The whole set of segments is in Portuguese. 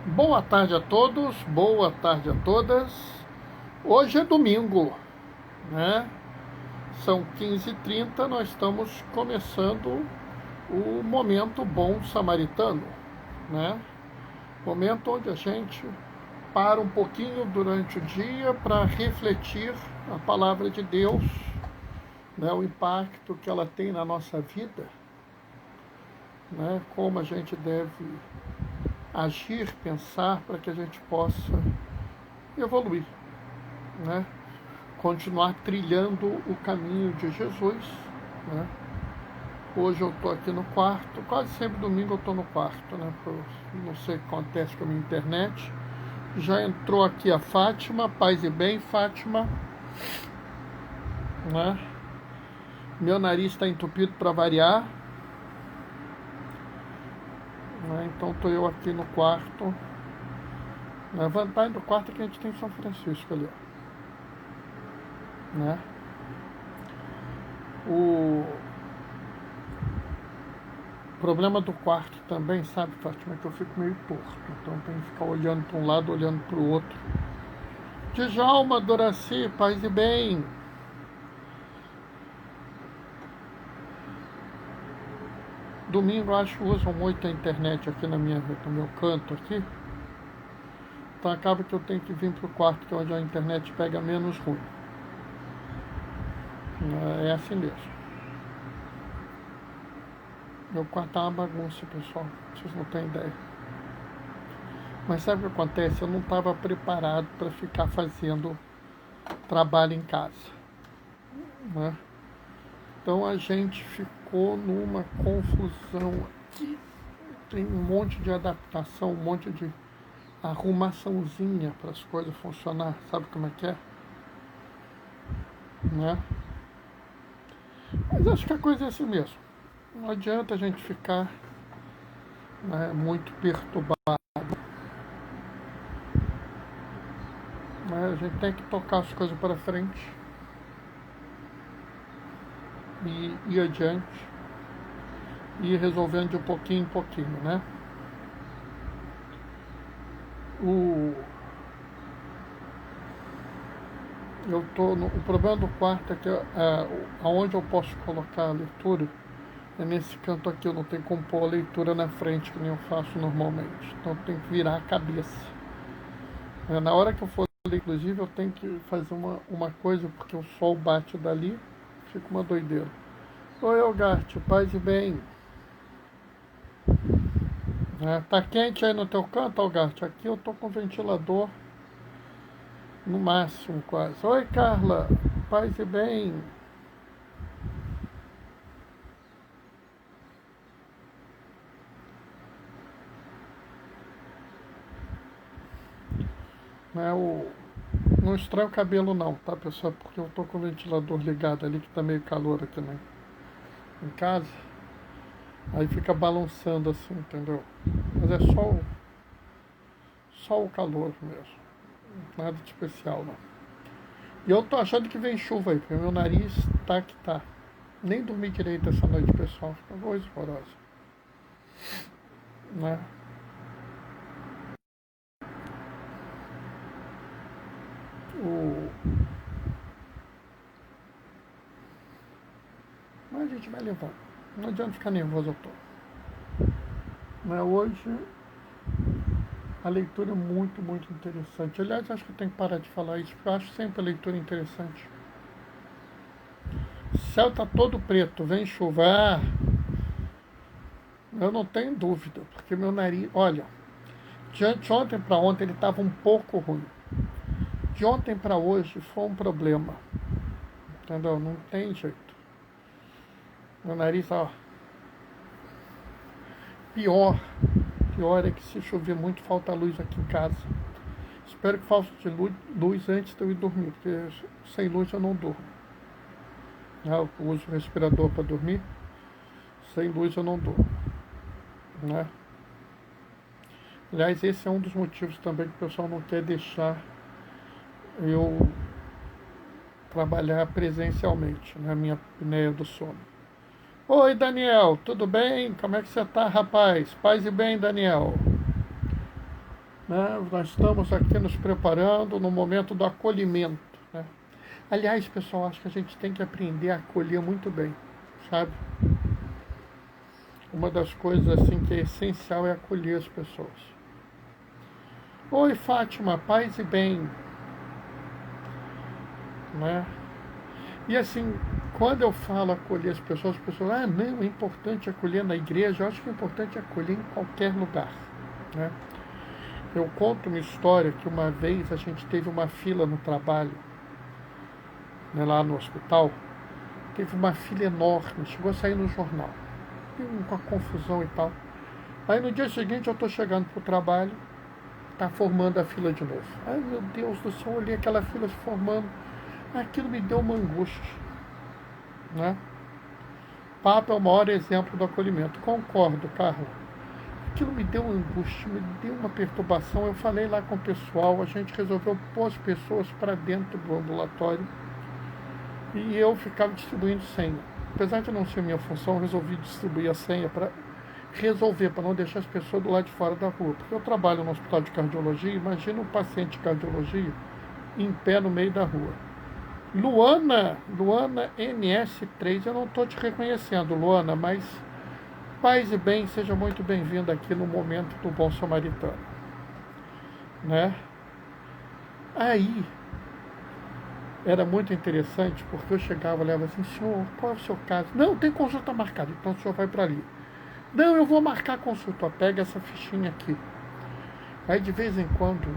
Boa tarde a todos, boa tarde a todas. Hoje é domingo, né? São 15h30, nós estamos começando o Momento Bom Samaritano, né? Momento onde a gente para um pouquinho durante o dia para refletir a palavra de Deus, né? O impacto que ela tem na nossa vida, né? Como a gente deve agir, pensar para que a gente possa evoluir, né? Continuar trilhando o caminho de Jesus, né? Hoje eu estou aqui no quarto, quase sempre domingo eu estou no quarto, né? Não sei o que acontece com a minha internet. Já entrou aqui a Fátima, paz e bem, Fátima, né? Meu nariz está entupido para variar, né? Então estou eu aqui no quarto. A vantagem do quarto é que a gente tem São Francisco ali, né? O problema do quarto também, sabe, Fátima, é que eu fico meio torto. Então tem que ficar olhando para um lado, olhando para o outro. Djalma, Doraci, paz e bem. Domingo acho que usam muito a internet aqui no meu canto aqui. Então acaba que eu tenho que vir para o quarto, que é onde a internet pega menos ruim. É assim mesmo. Meu quarto é uma bagunça, pessoal. Vocês não têm ideia. Mas sabe o que acontece? Eu não estava preparado para ficar fazendo trabalho em casa, né? Então a gente ficou numa confusão aqui. Tem um monte de adaptação, um monte de arrumaçãozinha para as coisas funcionar. Sabe como é que é? Né? Mas acho que a coisa é assim mesmo. Não adianta a gente ficar, né, muito perturbado. Né? A gente tem que tocar as coisas para frente e ir adiante e ir resolvendo de pouquinho em pouquinho, né? O problema do quarto é que aonde eu posso colocar a leitura é nesse canto aqui. Eu não tenho como pôr a leitura na frente, que nem eu faço normalmente. Então eu tenho que virar a cabeça. Na hora que eu for ler, inclusive, eu tenho que fazer uma coisa, porque o sol bate dali, fica uma doideira. Oi, Elgarte, paz e bem. Tá quente aí no teu canto, Elgarte? Aqui eu tô com ventilador no máximo, quase. Oi, Carla, paz e bem. Não estranho o cabelo não, tá, pessoal? Porque eu tô com o ventilador ligado ali, que tá meio calor aqui, né? Em casa. Aí fica balançando assim, entendeu? Mas é só o calor mesmo. Nada de especial, não. E eu tô achando que vem chuva aí, porque meu nariz tá que tá. Nem dormi direito essa noite, pessoal. Fica uma coisa horrorosa. Né? Mas a gente vai levando. Não adianta ficar nervoso à toa. Mas hoje a leitura é muito, muito interessante. Aliás, acho que eu tenho que parar de falar isso, porque eu acho sempre a leitura interessante. O céu está todo preto, vem chuva. Eu não tenho dúvida, porque meu nariz... Olha, de ontem para ontem ele estava um pouco ruim. De ontem para hoje foi um problema. Entendeu? Não tem jeito. Meu nariz, ó... Pior é que se chover muito, falta luz aqui em casa. Espero que falte luz antes de eu ir dormir, porque sem luz eu não durmo. Eu uso o respirador para dormir, sem luz eu não durmo. Né? Aliás, esse é um dos motivos também que o pessoal não quer deixar eu trabalhar presencialmente na minha apneia do sono. Oi, Daniel, tudo bem? Como é que você tá, rapaz? Paz e bem, Daniel. né? Nós estamos aqui nos preparando no momento do acolhimento, né? Aliás, pessoal, acho que a gente tem que aprender a acolher muito bem, sabe? Uma das coisas assim que é essencial é acolher as pessoas. Oi, Fátima, paz e bem, né? E assim, quando eu falo acolher as pessoas, não, é importante acolher na igreja. Eu acho que é importante acolher em qualquer lugar, né? Eu conto uma história que uma vez a gente teve uma fila no trabalho, né, lá no hospital. Teve uma fila enorme, chegou a sair no jornal, com a confusão e tal. Aí no dia seguinte eu estou chegando para o trabalho, está formando a fila de novo. Ai, meu Deus do céu, eu olhei aquela fila se formando. Aquilo me deu uma angústia, né? Papa é o maior exemplo do acolhimento. Concordo, Carla. Aquilo me deu angústia, me deu uma perturbação. Eu falei lá com o pessoal, a gente resolveu pôr as pessoas para dentro do ambulatório e eu ficava distribuindo senha. Apesar de não ser minha função, eu resolvi distribuir a senha para resolver, para não deixar as pessoas do lado de fora da rua. Porque eu trabalho no hospital de cardiologia, imagina um paciente de cardiologia em pé no meio da rua. Luana NS3, eu não estou te reconhecendo, Luana, mas paz e bem, seja muito bem-vinda aqui no momento do Bom Samaritano, né? Aí, era muito interessante, porque eu chegava e olhava assim, senhor, qual é o seu caso? Não, tem consulta marcada, então o senhor vai para ali. Não, eu vou marcar a consulta, pega essa fichinha aqui. Aí, de vez em quando,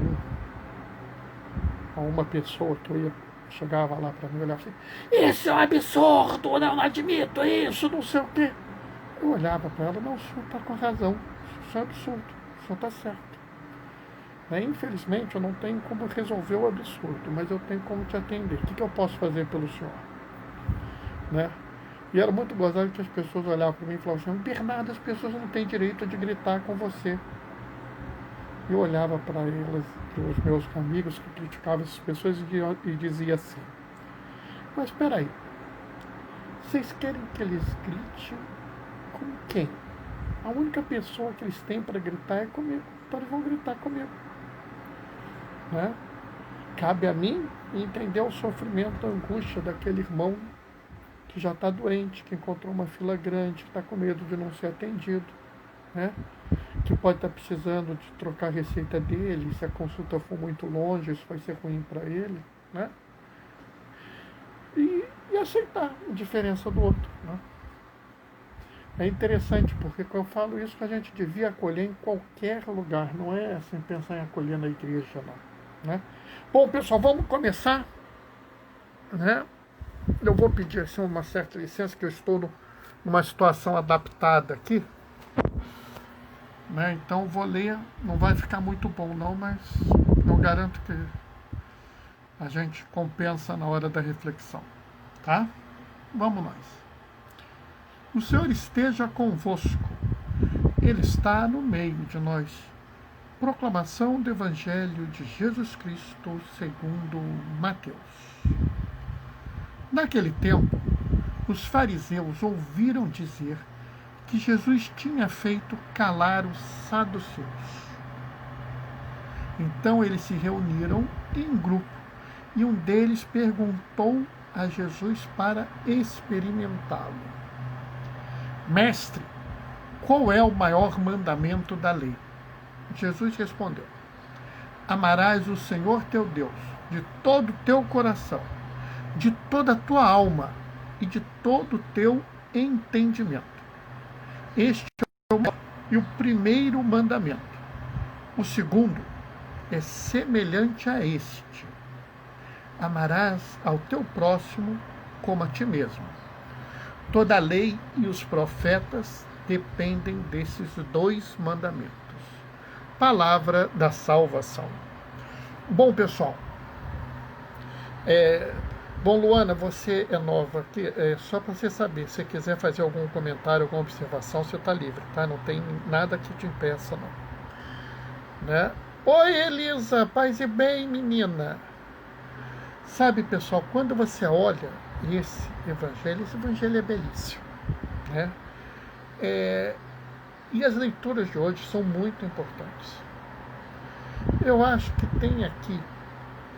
uma pessoa que eu ia chegava lá para mim e olhava assim, isso é um absurdo, não admito isso, não sei o quê. Eu olhava para ela, não, o senhor está com razão, isso é absurdo, o senhor está certo. Infelizmente eu não tenho como resolver o absurdo, mas eu tenho como te atender. O que eu posso fazer pelo senhor? Né? E era muito gozado que as pessoas olhavam para mim e falavam assim, Bernardo, as pessoas não têm direito de gritar com você. Eu olhava para elas, para os meus amigos que criticavam essas pessoas e dizia assim, mas espera aí, vocês querem que eles gritem com quem? A única pessoa que eles têm para gritar é comigo, então eles vão gritar comigo. Né? Cabe a mim entender o sofrimento, a angústia daquele irmão que já está doente, que encontrou uma fila grande, que está com medo de não ser atendido, né? Que pode estar precisando de trocar a receita dele, se a consulta for muito longe, isso vai ser ruim para ele, né? E aceitar a diferença do outro, né? É interessante, porque quando eu falo isso, que a gente devia acolher em qualquer lugar, não é assim pensar em acolher na igreja, não, né? Bom, pessoal, vamos começar, né? Eu vou pedir assim uma certa licença, que eu estou numa situação adaptada aqui, né? Então vou ler, não vai ficar muito bom não, mas eu garanto que a gente compensa na hora da reflexão, tá? Vamos nós. O Senhor esteja convosco, Ele está no meio de nós. Proclamação do Evangelho de Jesus Cristo segundo Mateus. Naquele tempo, os fariseus ouviram dizer que Jesus tinha feito calar os saduceus. Então eles se reuniram em grupo e um deles perguntou a Jesus para experimentá-lo: Mestre, qual é o maior mandamento da lei? Jesus respondeu: Amarás o Senhor teu Deus de todo o teu coração, de toda a tua alma e de todo o teu entendimento. Este é o maior e o primeiro mandamento. O segundo é semelhante a este: amarás ao teu próximo como a ti mesmo. Toda a lei e os profetas dependem desses dois mandamentos. Palavra da salvação. Bom, pessoal, Bom, Luana, você é nova aqui, só para você saber, se quiser fazer algum comentário, alguma observação, você está livre, tá? Não tem nada que te impeça, não. Né? Oi, Elisa, paz e bem, menina. Sabe, pessoal, quando você olha esse evangelho é belíssimo, né? E as leituras de hoje são muito importantes. Eu acho que tem aqui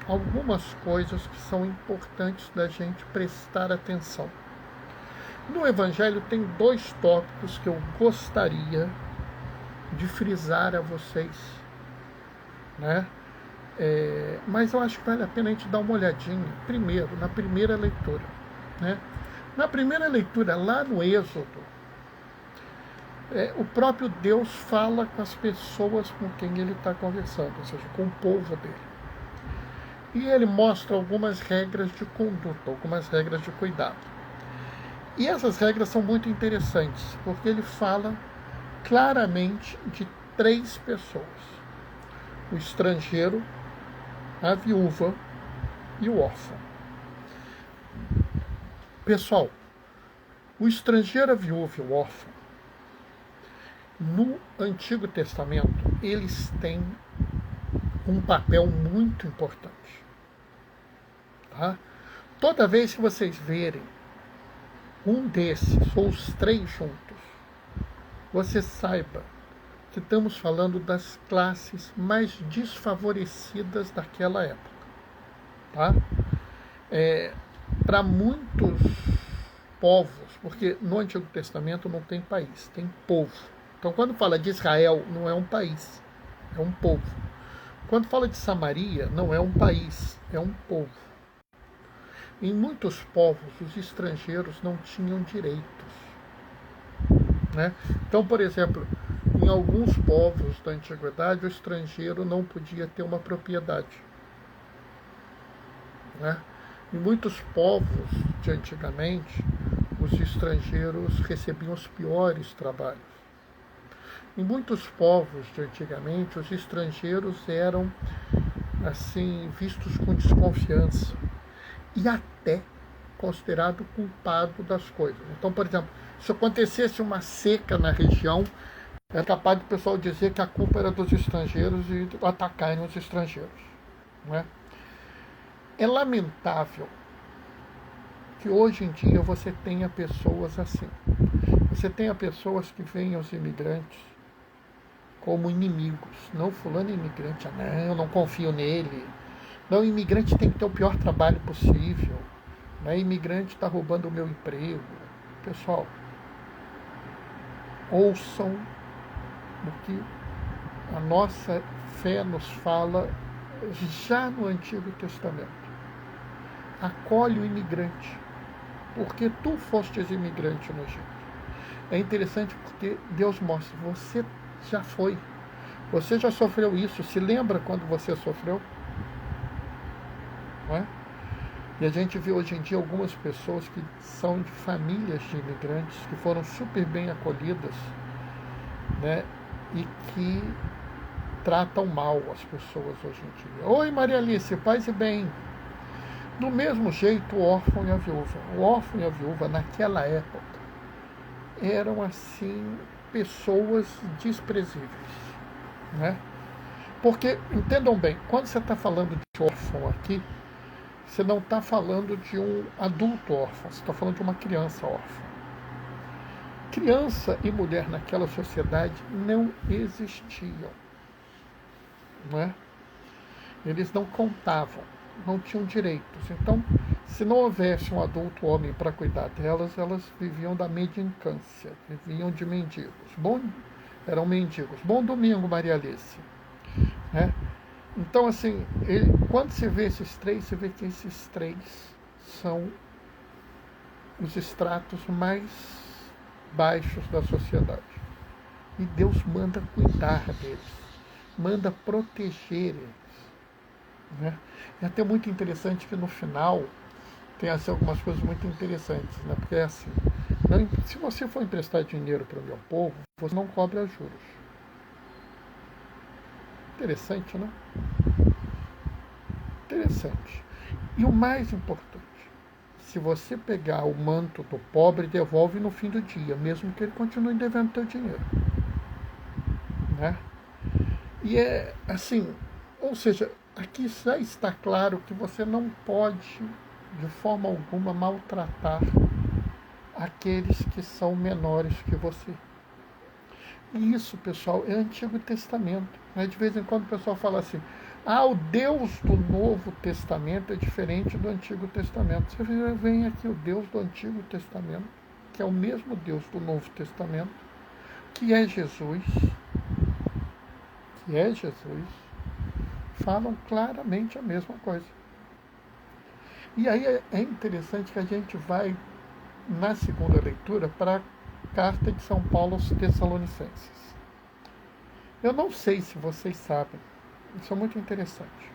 algumas coisas que são importantes da gente prestar atenção. No Evangelho tem 2 tópicos que eu gostaria de frisar a vocês, né? Mas eu acho que vale a pena a gente dar uma olhadinha, primeiro, na primeira leitura, né? Na primeira leitura, lá no Êxodo, o próprio Deus fala com as pessoas com quem ele está conversando, ou seja, com o povo dele. E ele mostra algumas regras de conduta, algumas regras de cuidado. E essas regras são muito interessantes, porque ele fala claramente de 3 pessoas: o estrangeiro, a viúva e o órfão. Pessoal, o estrangeiro, a viúva e o órfão, no Antigo Testamento, eles têm um papel muito importante. Tá? Toda vez que vocês verem um desses, ou os 3 juntos, você saiba que estamos falando das classes mais desfavorecidas daquela época. Tá? Para muitos povos, porque no Antigo Testamento não tem país, tem povo. Então, quando fala de Israel, não é um país, é um povo. Quando fala de Samaria, não é um país, é um povo. Em muitos povos, os estrangeiros não tinham direitos, né? Então, por exemplo, em alguns povos da antiguidade, o estrangeiro não podia ter uma propriedade, né? Em muitos povos de antigamente, os estrangeiros recebiam os piores trabalhos. Em muitos povos de antigamente, os estrangeiros eram assim vistos com desconfiança e até considerado culpado das coisas. Então, por exemplo, se acontecesse uma seca na região, é capaz do pessoal dizer que a culpa era dos estrangeiros e atacarem os estrangeiros, né? É lamentável que hoje em dia você tenha pessoas assim. Você tenha pessoas que veem os imigrantes como inimigos. Não, fulano é imigrante, não, eu não confio nele. Não, o imigrante tem que ter o pior trabalho possível. O imigrante está roubando o meu emprego. Pessoal, ouçam o que a nossa fé nos fala já no Antigo Testamento. Acolhe o imigrante, porque tu fostes imigrante no Egito. É interessante porque Deus mostra, você já foi, você já sofreu isso. Se lembra quando você sofreu? Não é? E a gente vê hoje em dia algumas pessoas que são de famílias de imigrantes, que foram super bem acolhidas, né? E que tratam mal as pessoas hoje em dia. Oi, Maria Alice, paz e bem. Do mesmo jeito, o órfão e a viúva. O órfão e a viúva, naquela época, eram, assim, pessoas desprezíveis, né? Porque, entendam bem, quando você está falando de órfão aqui, você não está falando de um adulto órfão, você está falando de uma criança órfã. Criança e mulher naquela sociedade não existiam, né? Eles não contavam, não tinham direitos. Então, se não houvesse um adulto homem para cuidar delas, elas viviam da mendicância, viviam de mendigos. Eram mendigos. Bom domingo, Maria Alice. Né? Então, assim, quando você vê esses 3, você vê que esses 3 são os estratos mais baixos da sociedade. E Deus manda cuidar deles, manda proteger eles. Né? É até muito interessante que no final tem assim, algumas coisas muito interessantes, né? Porque é assim, se você for emprestar dinheiro para o meu povo, você não cobra juros. Interessante, né? Interessante. E o mais importante, se você pegar o manto do pobre, devolve no fim do dia, mesmo que ele continue devendo teu dinheiro. Né? E é assim, ou seja, aqui já está claro que você não pode, de forma alguma, maltratar aqueles que são menores que você. E isso, pessoal, é Antigo Testamento. Né? De vez em quando o pessoal fala assim, o Deus do Novo Testamento é diferente do Antigo Testamento. Você vem aqui o Deus do Antigo Testamento, que é o mesmo Deus do Novo Testamento, que é Jesus, falam claramente a mesma coisa. E aí é interessante que a gente vai, na segunda leitura, para a carta de São Paulo aos Tessalonicenses. Eu não sei se vocês sabem, isso é muito interessante.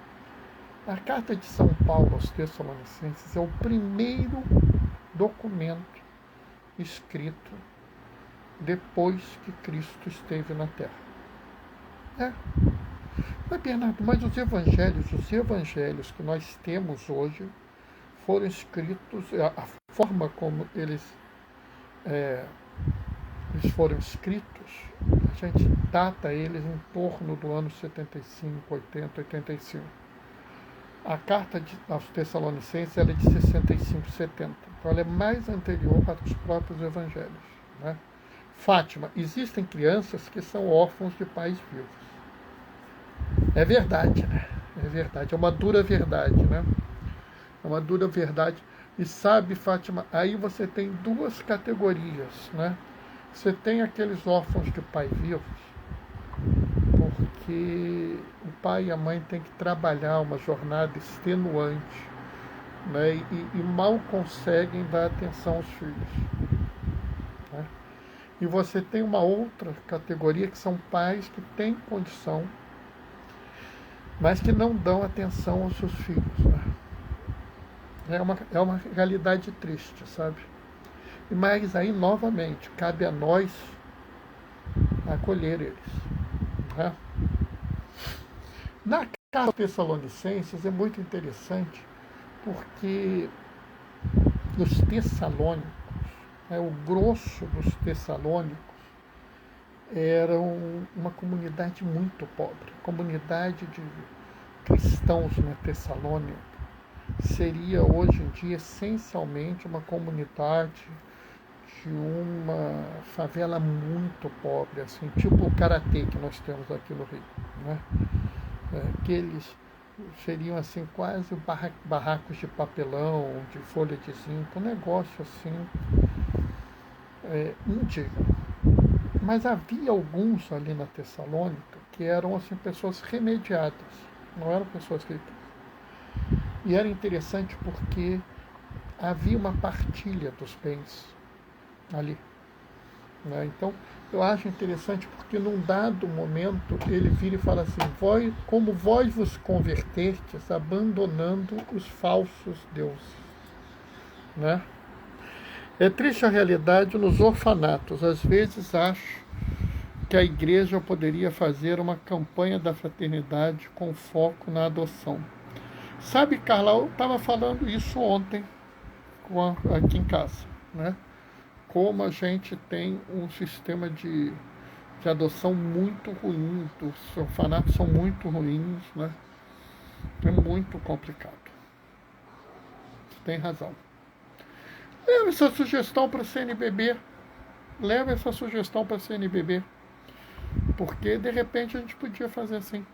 A carta de São Paulo aos Tessalonicenses é o primeiro documento escrito depois que Cristo esteve na Terra. Mas, Bernardo, mas os evangelhos que nós temos hoje foram escritos, a forma como eles foram escritos, a gente data eles em torno do ano 75, 80, 85. A carta aos Tessalonicenses ela é de 65, 70. Então ela é mais anterior para os próprios evangelhos. Né? Fátima, existem crianças que são órfãos de pais vivos. É verdade, né? É verdade, é uma dura verdade, né? É uma dura verdade. E sabe, Fátima, aí você tem duas categorias, né? Você tem aqueles órfãos de pai vivos, porque o pai e a mãe têm que trabalhar uma jornada extenuante, né? E mal conseguem dar atenção aos filhos. Né? E você tem uma outra categoria que são pais que têm condição, mas que não dão atenção aos seus filhos. Né? É uma realidade triste, sabe? Mas aí, novamente, cabe a nós acolher eles. Né? Na carta aos Tessalonicenses é muito interessante, porque os tessalônicos, o grosso dos tessalônicos, eram uma comunidade muito pobre. A comunidade de cristãos na Tessalônica seria hoje em dia essencialmente uma comunidade de uma favela muito pobre, assim, tipo o Karatê que nós temos aqui no Rio. Né? Aqueles seriam assim quase barracos de papelão, de folha de zinco, um negócio assim indigno. Mas havia alguns ali na Tessalônica que eram assim pessoas remediadas, não eram pessoas ricas. E era interessante porque havia uma partilha dos bens ali. Né? Então, eu acho interessante porque num dado momento ele vira e fala assim, como vós vos convertestes abandonando os falsos deuses. Né? É triste a realidade nos orfanatos. Às vezes acho que a igreja poderia fazer uma campanha da fraternidade com foco na adoção. Sabe, Carla, eu estava falando isso ontem aqui em casa, né? Como a gente tem um sistema de adoção muito ruim, os orfanatos são muito ruins, né? É muito complicado. Você tem razão. Leva essa sugestão para a CNBB. Porque, de repente, a gente podia fazer assim.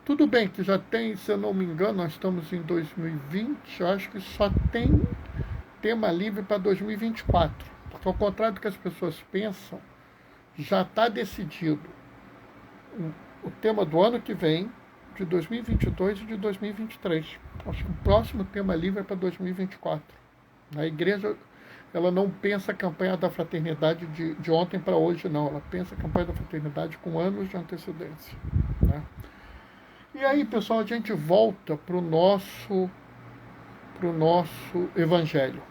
Tudo bem que já tem, se eu não me engano, nós estamos em 2020, eu acho que só tem tema livre para 2024. Porque, ao contrário do que as pessoas pensam, já está decidido o tema do ano que vem, de 2022 e de 2023. Acho que o próximo tema livre é para 2024. A igreja, ela não pensa a campanha da fraternidade de ontem para hoje, não. Ela pensa a campanha da fraternidade com anos de antecedência. Né? E aí, pessoal, a gente volta para o nosso evangelho.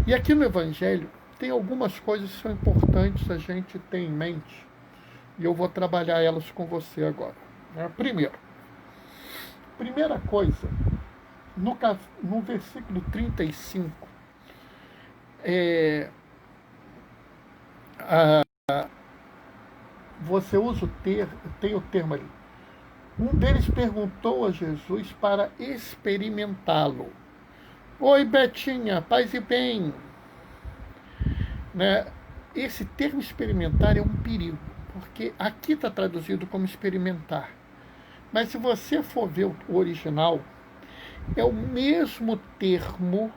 E aqui no evangelho tem algumas coisas que são importantes a gente ter em mente. E eu vou trabalhar elas com você agora. Né? Primeira coisa, no versículo 35, você tem o termo ali. Um deles perguntou a Jesus para experimentá-lo. Oi, Betinha, paz e bem. Né? Esse termo experimentar é um perigo. porque aqui está traduzido como experimentar. Mas se você for ver o original, é o mesmo termo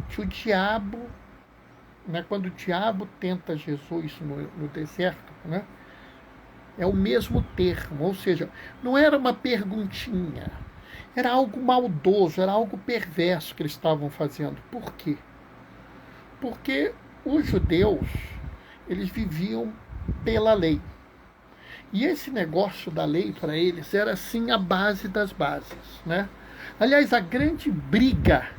que o diabo, né, quando o diabo tenta Jesus no deserto, né, é o mesmo termo, ou seja, não era uma perguntinha, era algo maldoso, era algo perverso que eles estavam fazendo. Por quê? Porque os judeus, eles viviam pela lei. E esse negócio da lei para eles era assim a base das bases, né? Aliás, a grande briga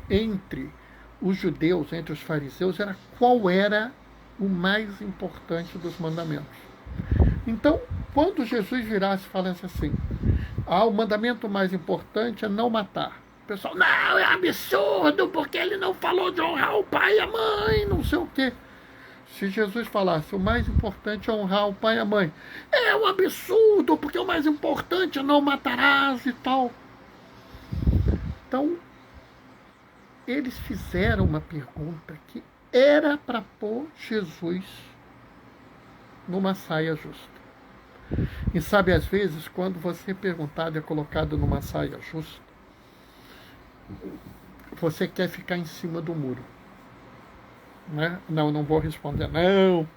entre os judeus, entre os fariseus, era qual era o mais importante dos mandamentos. Então, quando Jesus virasse e falasse assim, o mandamento mais importante é não matar. O pessoal, não, é absurdo, porque ele não falou de honrar o pai e a mãe, não sei o quê. Se Jesus falasse, o mais importante é honrar o pai e a mãe, é um absurdo, porque o mais importante é não matarás e tal. Então, eles fizeram uma pergunta que era para pôr Jesus numa saia justa. E sabe, às vezes, quando você é perguntado e é colocado numa saia justa, você quer ficar em cima do muro. Né? Não vou responder, não.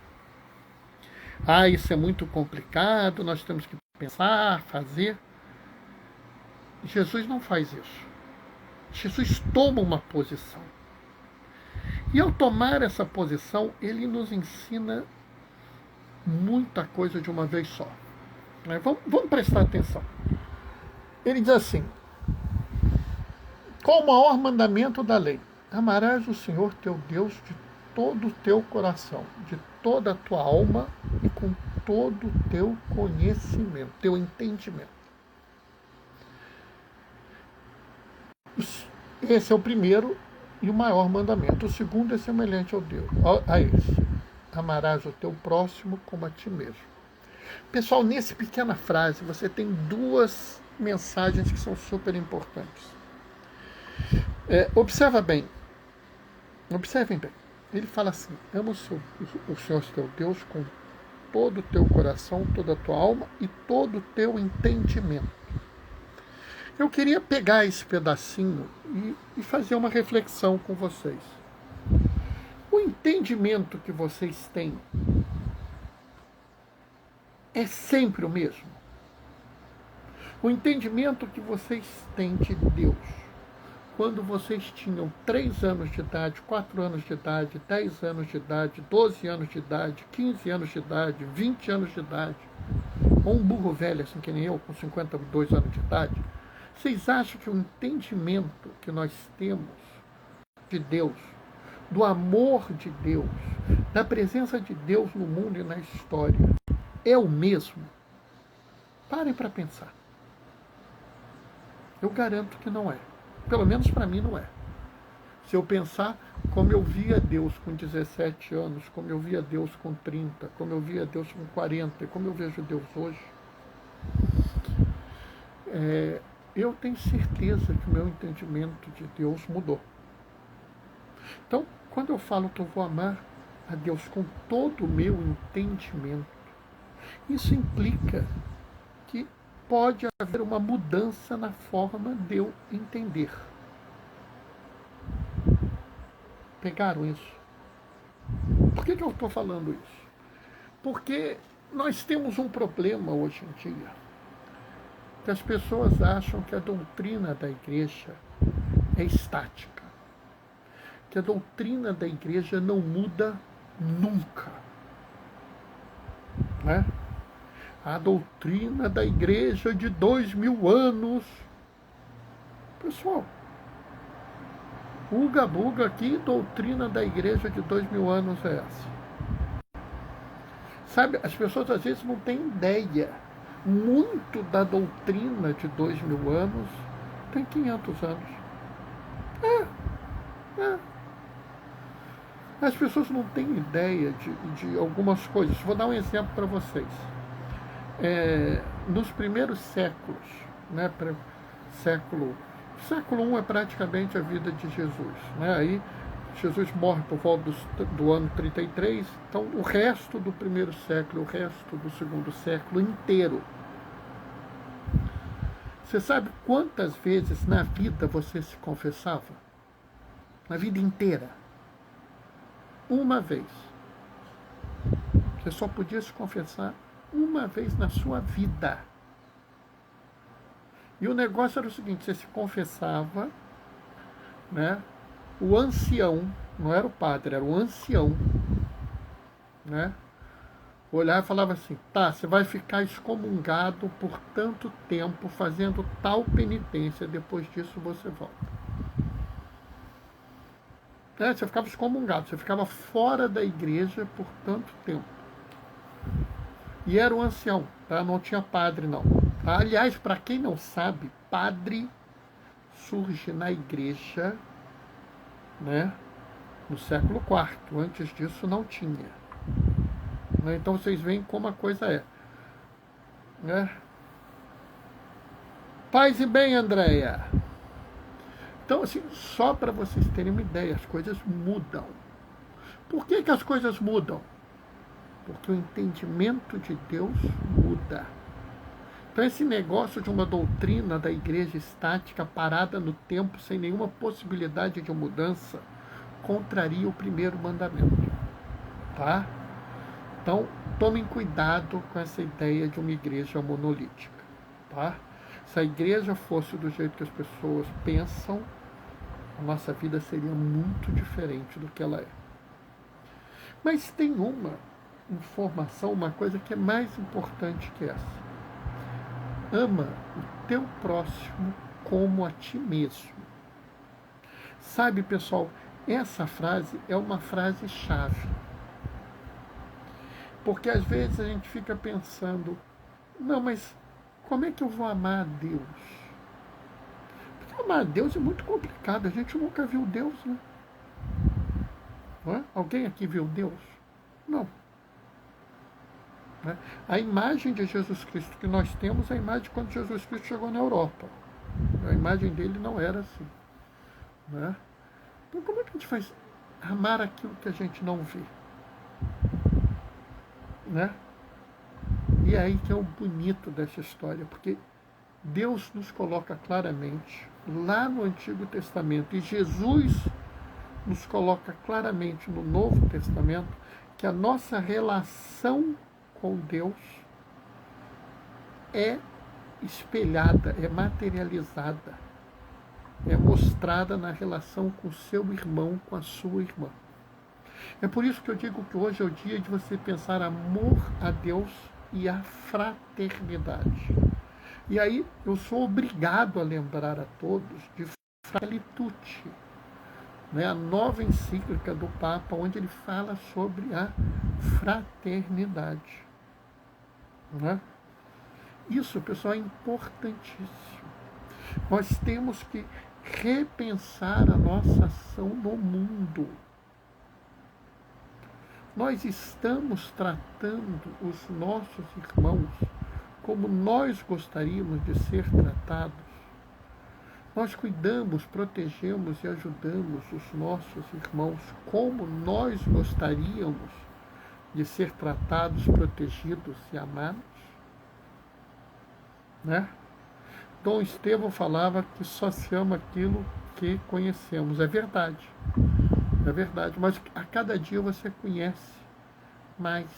Isso é muito complicado, nós temos que pensar, fazer. Jesus não faz isso. Jesus toma uma posição. E ao tomar essa posição, ele nos ensina muita coisa de uma vez só. Né? Vamos prestar atenção. Ele diz assim, qual o maior mandamento da lei? Amarás o Senhor teu Deus de todo o teu coração, de toda a tua alma e com todo o teu conhecimento, teu entendimento. Esse é o primeiro e o maior mandamento. O segundo é semelhante a esse. Amarás o teu próximo como a ti mesmo. Pessoal, nessa pequena frase você tem duas mensagens que são super importantes. Observem bem. Ele fala assim, ama o Senhor teu Deus com todo o teu coração, toda a tua alma e todo o teu entendimento. Eu queria pegar esse pedacinho e fazer uma reflexão com vocês. O entendimento que vocês têm é sempre o mesmo? O entendimento que vocês têm de Deus, quando vocês tinham 3 anos de idade, 4 anos de idade, 10 anos de idade, 12 anos de idade, 15 anos de idade, 20 anos de idade, ou um burro velho, assim que nem eu, com 52 anos de idade, vocês acham que o entendimento que nós temos de Deus, do amor de Deus, da presença de Deus no mundo e na história, é o mesmo? Parem para pensar. Eu garanto que não é. Pelo menos para mim não é. Se eu pensar como eu via Deus com 17 anos, como eu via Deus com 30, como eu via Deus com 40, e como eu vejo Deus hoje, eu tenho certeza que o meu entendimento de Deus mudou. Então, quando eu falo que eu vou amar a Deus com todo o meu entendimento, isso implica que pode haver uma mudança na forma de eu entender. Pegaram isso? Por que eu estou falando isso? Porque nós temos um problema hoje em dia, que as pessoas acham que a doutrina da igreja é estática, que a doutrina da igreja não muda nunca, né? A doutrina da igreja de 2000 anos. Pessoal, uga buga, que doutrina da igreja de 2000 anos é essa? Sabe, as pessoas às vezes não têm ideia. Muito da doutrina de 2000 anos tem 500 anos. As pessoas não têm ideia de algumas coisas. Vou dar um exemplo para vocês. Nos primeiros séculos, né, século I é praticamente a vida de Jesus, né? Aí Jesus morre por volta do ano 33, então o resto do primeiro século, o resto do segundo século inteiro. Você sabe quantas vezes na vida você se confessava? Na vida inteira. Uma vez. Você só podia se confessar uma vez na sua vida. E o negócio era o seguinte, você se confessava, né? O ancião, não era o padre, era o ancião, né? Olhava e falava assim, tá, você vai ficar excomungado por tanto tempo fazendo tal penitência, depois disso você volta. Você ficava excomungado, você ficava fora da igreja por tanto tempo. E era um ancião, tá? Não tinha padre não. Tá? Aliás, para quem não sabe, padre surge na igreja, né, no século IV. Antes disso não tinha. Então vocês veem como a coisa é. Né? Paz e bem, Andréia. Então, assim, só para vocês terem uma ideia, as coisas mudam. Por que as coisas mudam? Porque o entendimento de Deus muda. Então, esse negócio de uma doutrina da igreja estática, parada no tempo, sem nenhuma possibilidade de mudança, contraria o primeiro mandamento. Tá? Então, tomem cuidado com essa ideia de uma igreja monolítica. Tá? Se a igreja fosse do jeito que as pessoas pensam, a nossa vida seria muito diferente do que ela é. Mas tem uma informação, uma coisa que é mais importante que essa. Ama o teu próximo como a ti mesmo. Sabe, pessoal, essa frase é uma frase chave. Porque às vezes a gente fica pensando, não, mas como é que eu vou amar a Deus? Porque amar a Deus é muito complicado, a gente nunca viu Deus, né? Não é? Alguém aqui viu Deus? Não. Né? A imagem de Jesus Cristo que nós temos é a imagem de quando Jesus Cristo chegou na Europa. A imagem dele não era assim. Né? Então como é que a gente faz amar aquilo que a gente não vê? Né? E é aí que é o bonito dessa história, porque Deus nos coloca claramente lá no Antigo Testamento e Jesus nos coloca claramente no Novo Testamento que a nossa relação com Deus é espelhada, é materializada, é mostrada na relação com o seu irmão, com a sua irmã. É por isso que eu digo que hoje é o dia de você pensar amor a Deus e a fraternidade. E aí eu sou obrigado a lembrar a todos de Fratelli Tutti, né, a nova encíclica do Papa, onde ele fala sobre a fraternidade. Né? Isso, pessoal, é importantíssimo. Nós temos que repensar a nossa ação no mundo. Nós estamos tratando os nossos irmãos como nós gostaríamos de ser tratados. Nós cuidamos, protegemos e ajudamos os nossos irmãos como nós gostaríamos de ser tratados, protegidos e amados. Né? Dom Estevão falava que só se ama aquilo que conhecemos. É verdade. É verdade, mas a cada dia você conhece mais.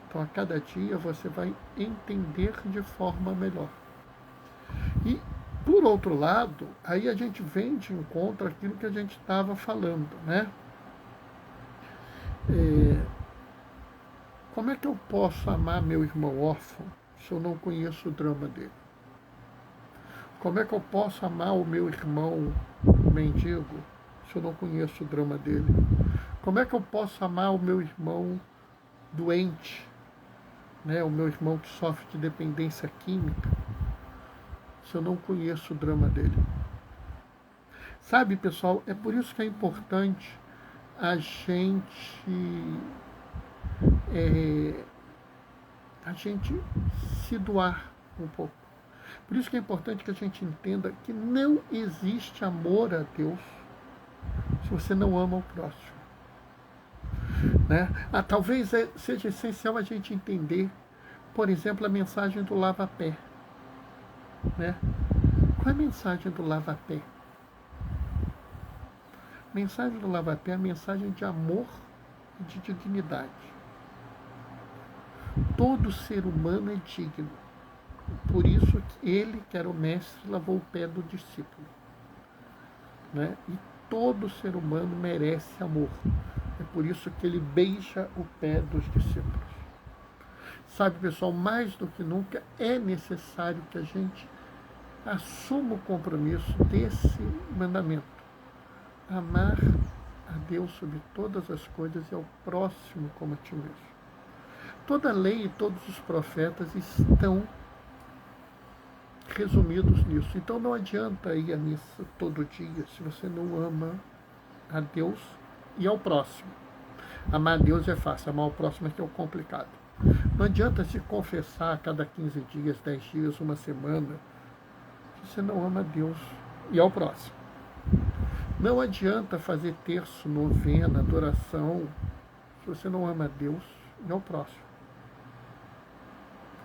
Então, a cada dia você vai entender de forma melhor. E, por outro lado, aí a gente vem de encontro àquilo que a gente estava falando, né? Como é que eu posso amar meu irmão órfão se eu não conheço o drama dele? Como é que eu posso amar o meu irmão mendigo se eu não conheço o drama dele? Como é que eu posso amar o meu irmão doente, né? O meu irmão que sofre de dependência química, se eu não conheço o drama dele? Sabe, pessoal, é por isso que é importante a gente se doar um pouco. Por isso que é importante que a gente entenda que não existe amor a Deus você não ama o próximo. Né? Talvez seja essencial a gente entender, por exemplo, a mensagem do lava-pé. Né? Qual é a mensagem do lava-pé? A mensagem do lava-pé é a mensagem de amor e de dignidade. Todo ser humano é digno. Por isso que ele, que era o mestre, lavou o pé do discípulo. Né? E todo ser humano merece amor. É por isso que ele beija o pé dos discípulos. Sabe, pessoal, mais do que nunca é necessário que a gente assuma o compromisso desse mandamento. Amar a Deus sobre todas as coisas e ao próximo como a ti mesmo. Toda a lei e todos os profetas estão resumidos nisso. Então não adianta ir à missa todo dia se você não ama a Deus e ao próximo. Amar a Deus é fácil, amar o próximo é que é o complicado. Não adianta se confessar a cada 15 dias, 10 dias, uma semana, se você não ama a Deus e ao próximo. Não adianta fazer terço, novena, adoração, se você não ama a Deus e ao próximo.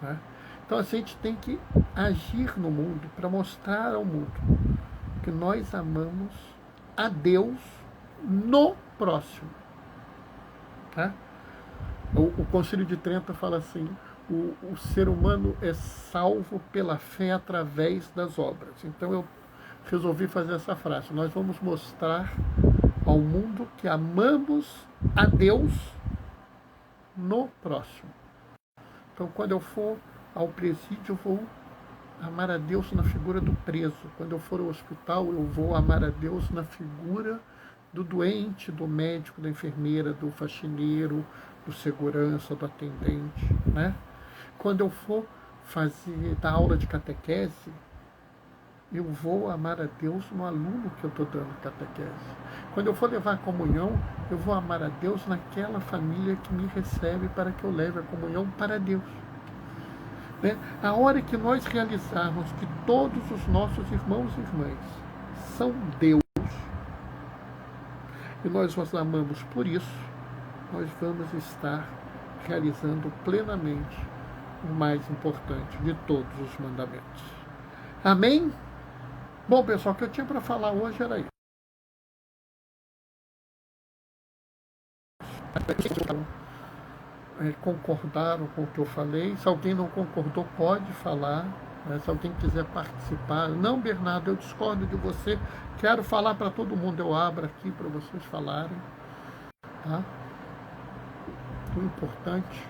Né? Então a gente tem que agir no mundo para mostrar ao mundo que nós amamos a Deus no próximo. Né? O Concílio de Trento fala assim: o ser humano é salvo pela fé através das obras. Então eu resolvi fazer essa frase: nós vamos mostrar ao mundo que amamos a Deus no próximo. Então quando eu for ao presídio, eu vou amar a Deus na figura do preso. Quando eu for ao hospital, eu vou amar a Deus na figura do doente, do médico, da enfermeira, do faxineiro, do segurança, do atendente. Né? Quando eu for dar aula de catequese, eu vou amar a Deus no aluno que eu estou dando catequese. Quando eu for levar a comunhão, eu vou amar a Deus naquela família que me recebe para que eu leve a comunhão para Deus. Né? A hora que nós realizarmos que todos os nossos irmãos e irmãs são Deus, e nós os amamos por isso, nós vamos estar realizando plenamente o mais importante de todos os mandamentos. Amém? Bom, pessoal, o que eu tinha para falar hoje era isso. Concordaram com o que eu falei. Se alguém não concordou, pode falar. Né? Se alguém quiser participar. Não, Bernardo, eu discordo de você. Quero falar para todo mundo. Eu abro aqui para vocês falarem. Tá? O importante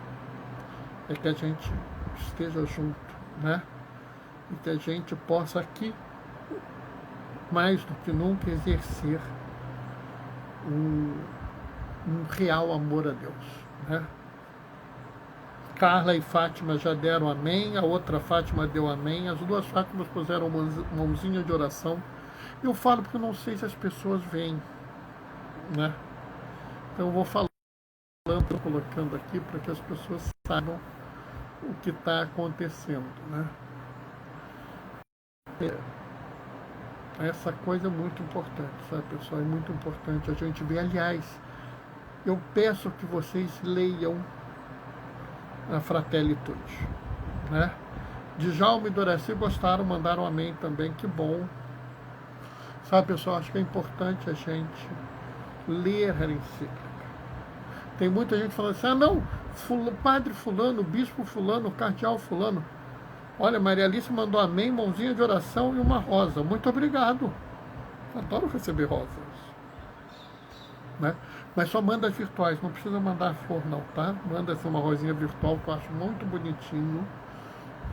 é que a gente esteja junto, né? E que a gente possa aqui, mais do que nunca, exercer um real amor a Deus, né? Carla e Fátima já deram amém, a outra Fátima deu amém, as duas Fátimas puseram mãozinha de oração. Eu falo porque eu não sei se as pessoas veem, né? Então eu vou falando, colocando aqui para que as pessoas saibam o que está acontecendo, né? Essa coisa é muito importante, sabe, pessoal? É muito importante a gente ver. Aliás, eu peço que vocês leiam a Fratelli Tutti, né? Djalma e Doraci gostaram, mandaram amém também, que bom. Sabe, pessoal, acho que é importante a gente ler a encíclica. Tem muita gente falando assim: ah, não, padre fulano, bispo fulano, cardeal fulano. Olha, Maria Alice mandou amém, mãozinha de oração e uma rosa. Muito obrigado. Adoro receber rosas. Né? Mas só manda as virtuais, não precisa mandar a flor não, tá? Manda assim uma rosinha virtual que eu acho muito bonitinho.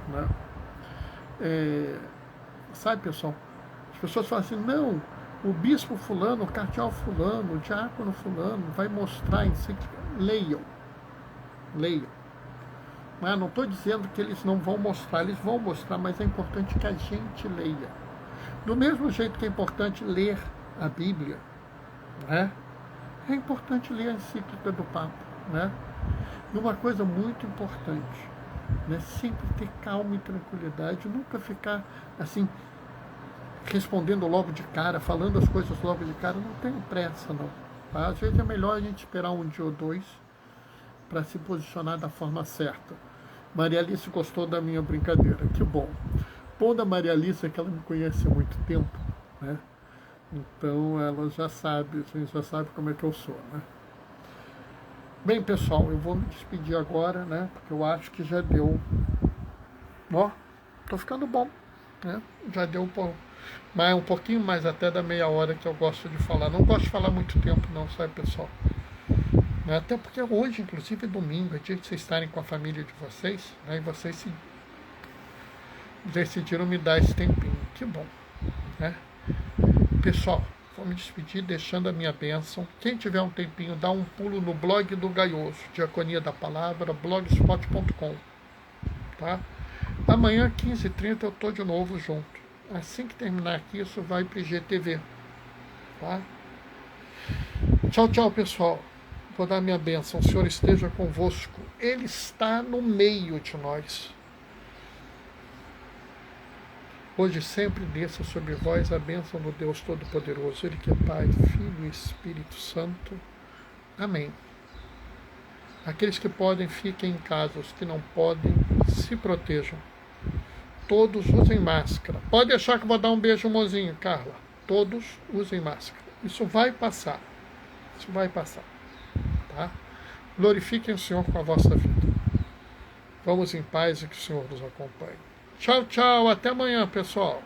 Né? Sabe, pessoal? As pessoas falam assim: não, o bispo fulano, o cardeal fulano, o diácono fulano vai mostrar em si. Leiam. Leiam. Mas não estou dizendo que eles não vão mostrar, eles vão mostrar, mas é importante que a gente leia. Do mesmo jeito que é importante ler a Bíblia, né? É importante ler a encíclica do Papa, né? E uma coisa muito importante, né? Sempre ter calma e tranquilidade, nunca ficar assim respondendo logo de cara, falando as coisas logo de cara. Não tenho pressa, não. Tá? Às vezes é melhor a gente esperar um dia ou dois para se posicionar da forma certa. Maria Alice gostou da minha brincadeira, que bom. Bom da Maria Alice é que ela me conhece há muito tempo, né? Então ela já sabe, a gente já sabe como é que eu sou, né? Bem, pessoal, eu vou me despedir agora, né? Porque eu acho que já deu. Ó, tô ficando bom, né? Já deu um pouquinho mais até da meia hora que eu gosto de falar. Não gosto de falar muito tempo, não, sabe, pessoal? Até porque hoje, inclusive, é domingo, é dia de vocês estarem com a família de vocês, né? E vocês decidiram me dar esse tempinho. Que bom, né? Pessoal, vou me despedir deixando a minha bênção. Quem tiver um tempinho, dá um pulo no blog do Gaioso, Diaconia da Palavra, blogspot.com, tá? Amanhã, 15h30, eu tô de novo junto. Assim que terminar aqui, isso vai pro IGTV, tá? Tchau, tchau, pessoal. Vou dar minha bênção. O Senhor esteja convosco. Ele está no meio de nós. Hoje sempre desça sobre vós a bênção do Deus Todo-Poderoso, Ele que é Pai, Filho e Espírito Santo. Amém. Aqueles que podem, fiquem em casa. Os que não podem, se protejam. Todos usem máscara. Pode deixar que eu vou dar um beijo, mozinho, Carla. Todos usem máscara. Isso vai passar. Isso vai passar. Tá? Glorifiquem o Senhor com a vossa vida. Vamos em paz e que o Senhor nos acompanhe. Tchau, tchau. Até amanhã, pessoal.